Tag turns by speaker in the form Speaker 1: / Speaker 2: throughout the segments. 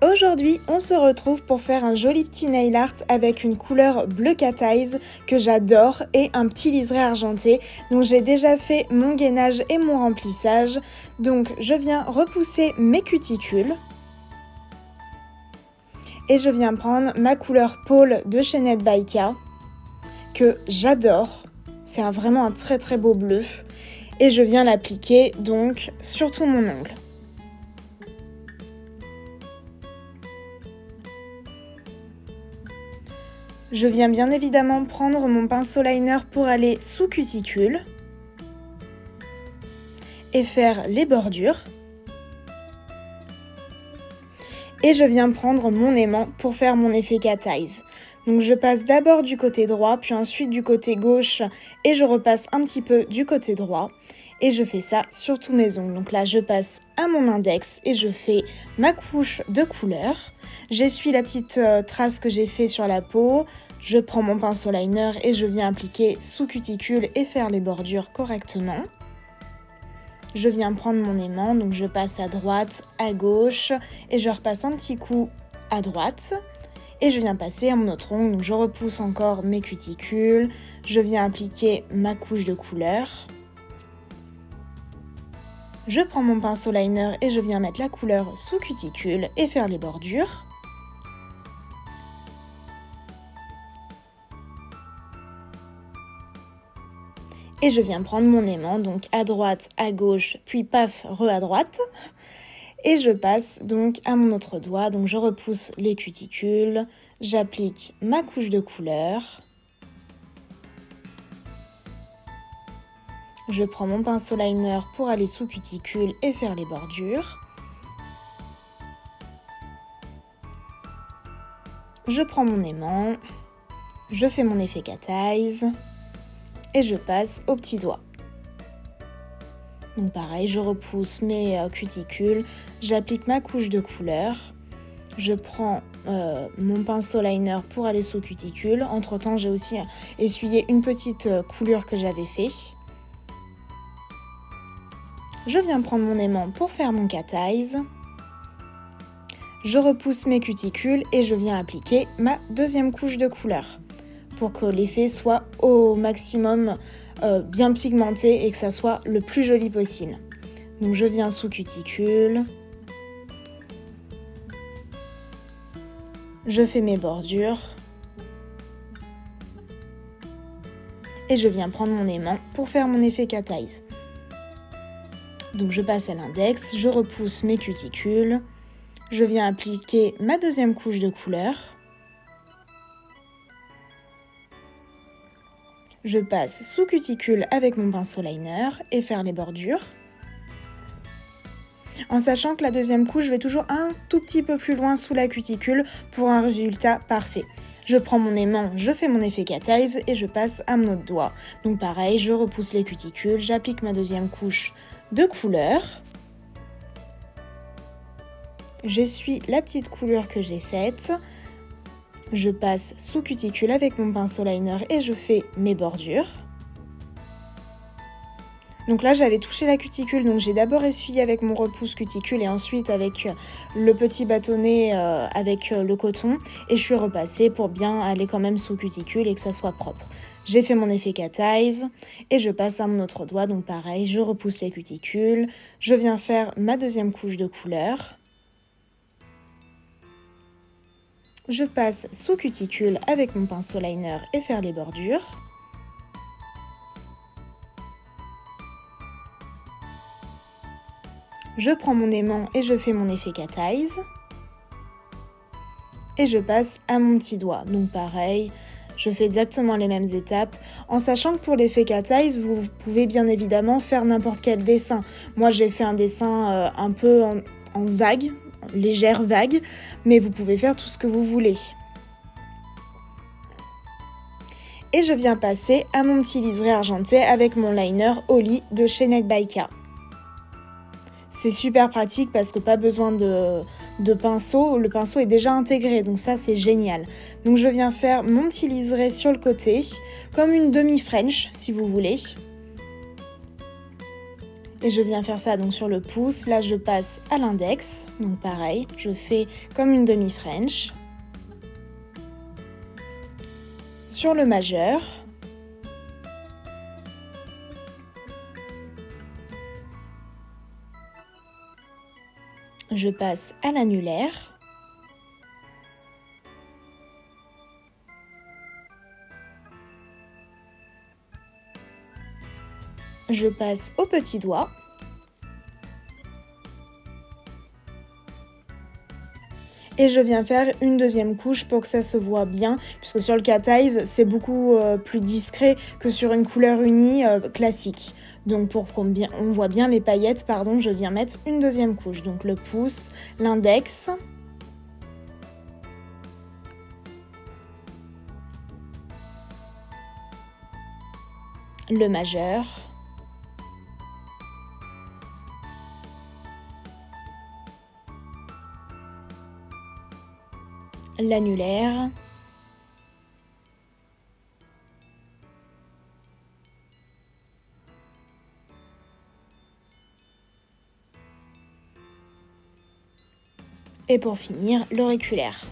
Speaker 1: Aujourd'hui, on se retrouve pour faire un joli petit nail art avec une couleur bleu cat eyes que j'adore et un petit liseré argenté. Donc j'ai déjà fait mon gainage et mon remplissage. Donc je viens repousser mes cuticules. Et je viens prendre ma couleur pâle de chez Net by K que j'adore. C'est vraiment un très très beau bleu. Et je viens l'appliquer donc sur tout mon ongle. Je viens bien évidemment prendre mon pinceau liner pour aller sous cuticule et faire les bordures. Et je viens prendre mon aimant pour faire mon effet cat eyes. Donc je passe d'abord du côté droit, puis ensuite du côté gauche et je repasse un petit peu du côté droit. Et je fais ça sur tous mes ongles. Donc là je passe à mon index et je fais ma couche de couleur. J'essuie la petite trace que j'ai fait sur la peau. Je prends mon pinceau liner et je viens appliquer sous cuticule et faire les bordures correctement. Je viens prendre mon aimant, donc je passe à droite, à gauche et je repasse un petit coup à droite. Et je viens passer à mon autre ongle, donc je repousse encore mes cuticules. Je viens appliquer ma couche de couleur. Je prends mon pinceau liner et je viens mettre la couleur sous cuticule et faire les bordures. Et je viens prendre mon aimant, donc à droite, à gauche, puis paf, à droite. Et je passe donc à mon autre doigt, donc je repousse les cuticules, j'applique ma couche de couleur. Je prends mon pinceau liner pour aller sous cuticule et faire les bordures. Je prends mon aimant, je fais mon effet cat eyes et je passe au petit doigt. Donc pareil, je repousse mes cuticules, j'applique ma couche de couleur, je prends mon pinceau liner pour aller sous cuticule. Entre temps, j'ai aussi essuyé une petite coulure que j'avais fait. Je viens prendre mon aimant pour faire mon cat eyes. Je repousse mes cuticules et je viens appliquer ma deuxième couche de couleur pour que l'effet soit au maximum bien pigmenté et que ça soit le plus joli possible. Donc je viens sous cuticule, je fais mes bordures et je viens prendre mon aimant pour faire mon effet cat eyes. Donc je passe à l'index, je repousse mes cuticules, je viens appliquer ma deuxième couche de couleur. Je passe sous cuticule avec mon pinceau liner et faire les bordures. En sachant que la deuxième couche, je vais toujours un tout petit peu plus loin sous la cuticule pour un résultat parfait. Je prends mon aimant, je fais mon effet cat eyes et je passe à mon autre doigt. Donc pareil, je repousse les cuticules, j'applique ma deuxième couche de couleur. J'essuie la petite couleur que j'ai faite. Je passe sous cuticule avec mon pinceau liner et je fais mes bordures. Donc là, j'avais touché la cuticule, donc j'ai d'abord essuyé avec mon repousse cuticule et ensuite avec le petit bâtonnet avec le coton. Et je suis repassée pour bien aller quand même sous cuticule et que ça soit propre. J'ai fait mon effet cat eyes et je passe à mon autre doigt, donc pareil, je repousse les cuticules. Je viens faire ma deuxième couche de couleur. Je passe sous cuticule avec mon pinceau liner et faire les bordures. Je prends mon aimant et je fais mon effet cat eyes. Et je passe à mon petit doigt. Donc pareil, je fais exactement les mêmes étapes. En sachant que pour l'effet cat eyes, vous pouvez bien évidemment faire n'importe quel dessin. Moi j'ai fait un dessin un peu en vague, légère vague, mais vous pouvez faire tout ce que vous voulez. Et je viens passer à mon petit liseré argenté avec mon liner Holly de chez Net by K. C'est super pratique parce que pas besoin de pinceau, le pinceau est déjà intégré, donc ça c'est génial. Donc je viens faire mon petit liseré sur le côté, comme une demi-French si vous voulez. Et je viens faire ça donc sur le pouce. Là, je passe à l'index. Donc pareil, je fais comme une demi-French. Sur le majeur. Je passe à l'annulaire. Je passe au petit doigt. Et je viens faire une deuxième couche pour que ça se voit bien, puisque sur le Cat Eyes, c'est beaucoup plus discret que sur une couleur unie classique. Donc pour qu'on voit bien les paillettes, je viens mettre une deuxième couche. Donc le pouce, l'index, le majeur, l'annulaire, et pour finir, l'auriculaire.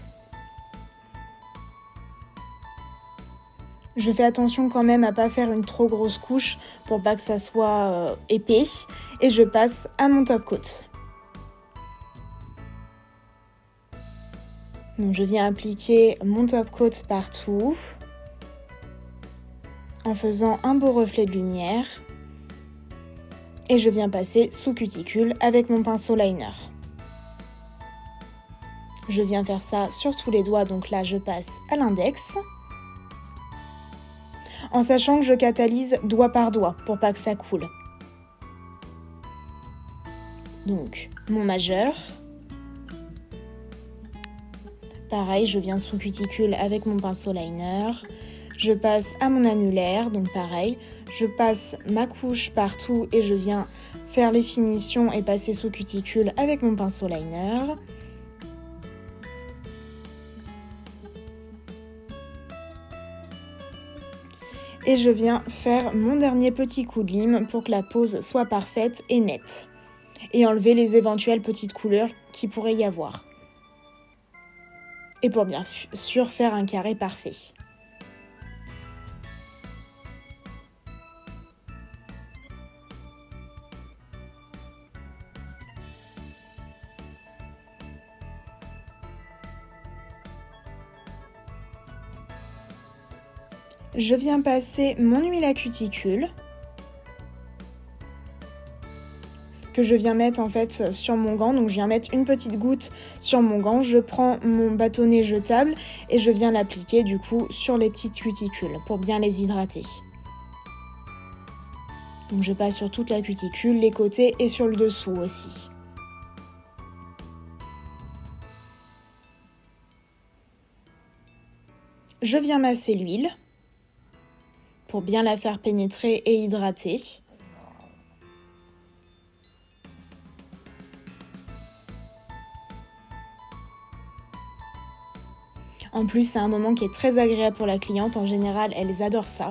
Speaker 1: Je fais attention quand même à pas faire une trop grosse couche pour pas que ça soit épais, et je passe à mon top coat. Donc je viens appliquer mon top coat partout en faisant un beau reflet de lumière et je viens passer sous cuticule avec mon pinceau liner. Je viens faire ça sur tous les doigts, donc là je passe à l'index en sachant que je catalyse doigt par doigt pour pas que ça coule. Donc mon majeur. Pareil, je viens sous cuticule avec mon pinceau liner. Je passe à mon annulaire, donc pareil. Je passe ma couche partout et je viens faire les finitions et passer sous cuticule avec mon pinceau liner. Et je viens faire mon dernier petit coup de lime pour que la pose soit parfaite et nette. Et enlever les éventuelles petites couleurs qu'il pourrait y avoir. Et pour bien sûr faire un carré parfait. Je viens passer mon huile à cuticule que je viens mettre en fait sur mon gant. Donc je viens mettre une petite goutte sur mon gant, je prends mon bâtonnet jetable et je viens l'appliquer du coup sur les petites cuticules pour bien les hydrater. Donc je passe sur toute la cuticule, les côtés et sur le dessous aussi. Je viens masser l'huile pour bien la faire pénétrer et hydrater. En plus, c'est un moment qui est très agréable pour la cliente. En général, elles adorent ça.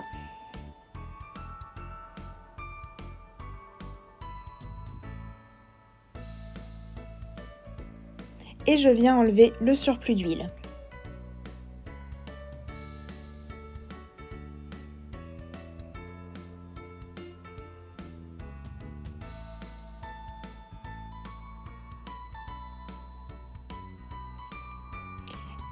Speaker 1: Et je viens enlever le surplus d'huile.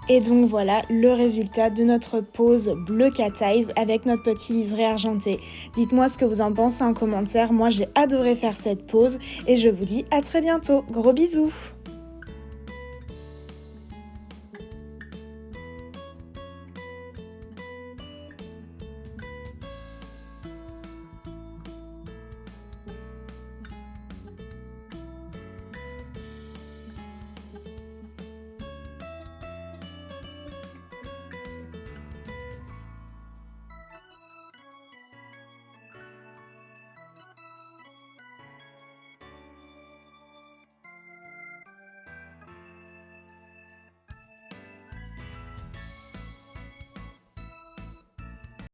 Speaker 1: Et donc voilà le résultat de notre pose bleu Cat Eyes avec notre petit liseré argenté. Dites-moi ce que vous en pensez en commentaire, moi j'ai adoré faire cette pose et je vous dis à très bientôt, gros bisous!